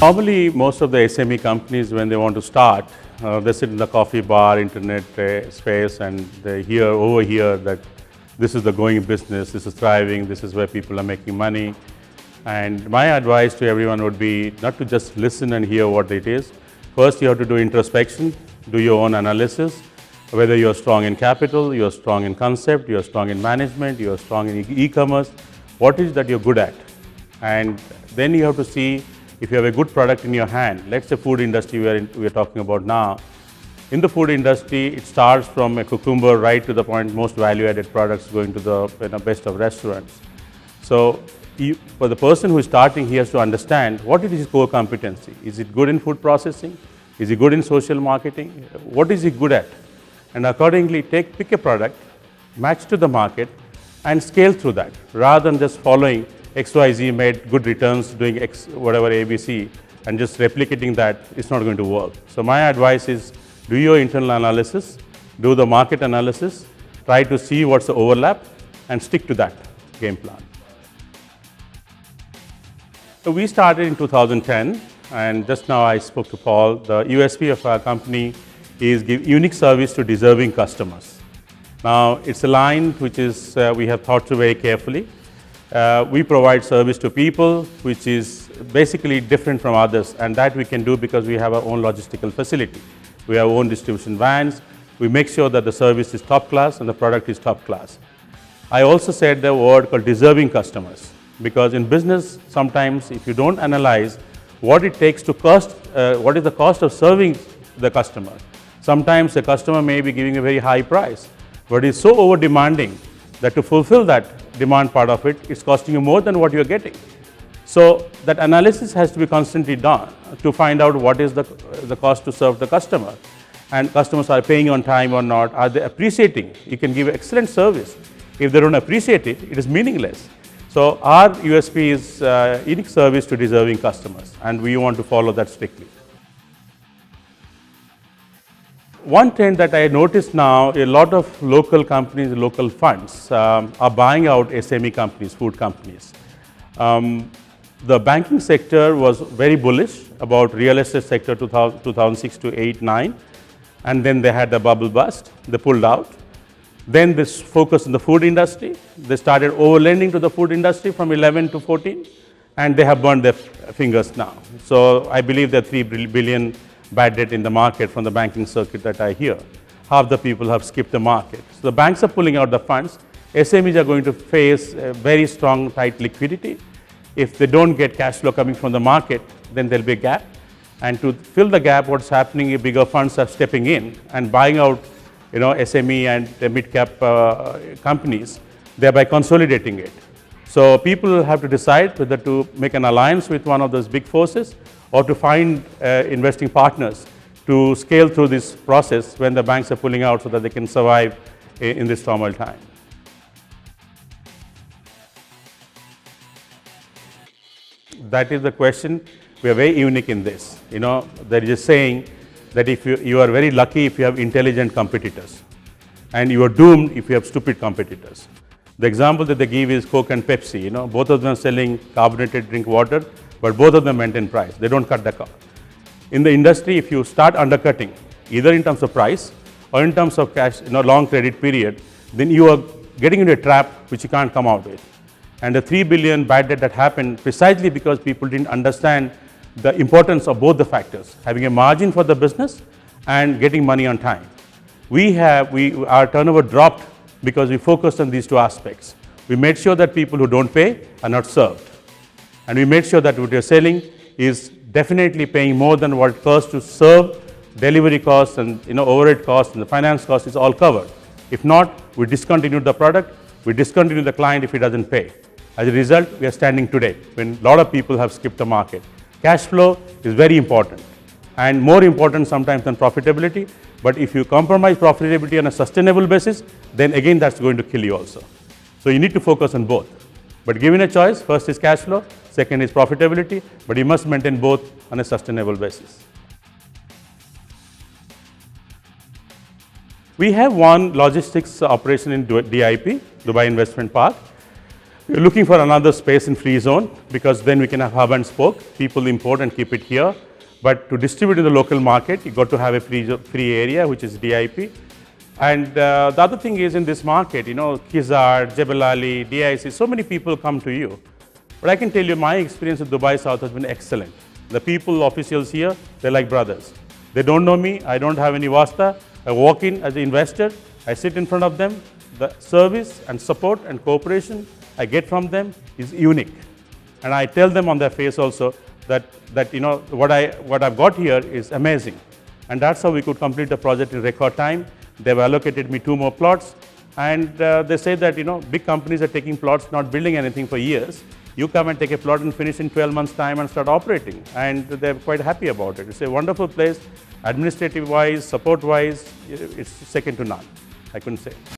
Normally, most of the SME companies, when they want to start, they sit in the coffee bar, internet space, and they overhear that this is the going business, this is thriving, this is where people are making money. And my advice to everyone would be not to just listen and hear what it is. First, you have to do introspection, do your own analysis, whether you're strong in capital, you're strong in concept, you're strong in management, you're strong in e-commerce, what is that you're good at? And then you have to see if you have a good product in your hand. Let's say food industry we are talking about now. In the food industry, it starts from a cucumber right to the point most value-added products going to the best of restaurants. So for the person who is starting, he has to understand what is his core competency. Is it good in food processing? Is he good in social marketing? What is he good at? And accordingly, pick a product, match to the market, and scale through that, rather than just following XYZ made good returns, doing X, whatever ABC, and just replicating that. It's not going to work. So my advice is do your internal analysis, do the market analysis, try to see what's the overlap, and stick to that game plan. So we started in 2010, and just now I spoke to Paul. The USP of our company is give unique service to deserving customers. Now, it's a line which is we have thought through very carefully. We provide service to people which is basically different from others, and that we can do because we have our own logistical facility. We have our own distribution vans. We make sure that the service is top class and the product is top class. I also said the word called deserving customers, because in business, sometimes if you don't analyze what it takes to what is the cost of serving the customer, sometimes the customer may be giving a very high price, but it's so over demanding that to fulfill that demand part of it, it's costing you more than what you're getting. So that analysis has to be constantly done to find out what is the cost to serve the customer. And customers are paying on time or not, are they appreciating? You can give excellent service. If they don't appreciate it, it is meaningless. So our USP is unique service to deserving customers, and we want to follow that strictly. One trend that I noticed now, a lot of local companies, local funds are buying out SME companies, food companies. The banking sector was very bullish about real estate sector 2006 to 8, 9, and then they had the bubble bust, they pulled out. Then this focus on the food industry, they started over-lending to the food industry from 11 to 14, and they have burned their fingers now. So I believe there are 3 billion bad debt in the market from the banking circuit that I hear. Half the people have skipped the market. So the banks are pulling out the funds. SMEs are going to face a very strong, tight liquidity. If they don't get cash flow coming from the market, then there'll be a gap. And to fill the gap, what's happening is bigger funds are stepping in and buying out SME and the mid-cap companies, thereby consolidating it. So people have to decide whether to make an alliance with one of those big forces or to find investing partners to scale through this process when the banks are pulling out so that they can survive in this turmoil time. That is the question. We are very unique in this. There is a saying that if you are very lucky if you have intelligent competitors, and you are doomed if you have stupid competitors. The example that they give is Coke and Pepsi. Both of them are selling carbonated drink water, but both of them maintain price. They don't cut the cost. In the industry, if you start undercutting, either in terms of price or in terms of cash, long credit period, then you are getting into a trap which you can't come out with. And the 3 billion bad debt that happened precisely because people didn't understand the importance of both the factors, having a margin for the business and getting money on time. Our turnover dropped because we focused on these two aspects. We made sure that people who don't pay are not served. And we made sure that what you're selling is definitely paying more than what it costs to serve. Delivery costs and overhead costs and the finance costs is all covered. If not, we discontinue the product, we discontinue the client if he doesn't pay. As a result, we are standing today when a lot of people have skipped the market. Cash flow is very important and more important sometimes than profitability. But if you compromise profitability on a sustainable basis, then again that's going to kill you also. So you need to focus on both. But given a choice, first is cash flow, second is profitability, but you must maintain both on a sustainable basis. We have one logistics operation in DIP, Dubai Investment Park. We're looking for another space in free zone because then we can have hub and spoke. People import and keep it here. But to distribute in the local market, you got to have a free area, which is DIP. And the other thing is in this market, Kizar, Jebel Ali, DIC, so many people come to you. But I can tell you my experience with Dubai South has been excellent. The people, officials here, they're like brothers. They don't know me, I don't have any wasta. I walk in as an investor, I sit in front of them. The service and support and cooperation I get from them is unique. And I tell them on their face also that what I've got here is amazing. And that's how we could complete the project in record time. They've allocated me 2 more plots. And they say that, big companies are taking plots, not building anything for years. You come and take a plot and finish in 12 months' time and start operating. And they're quite happy about it. It's a wonderful place, administrative-wise, support-wise, it's second to none, I couldn't say.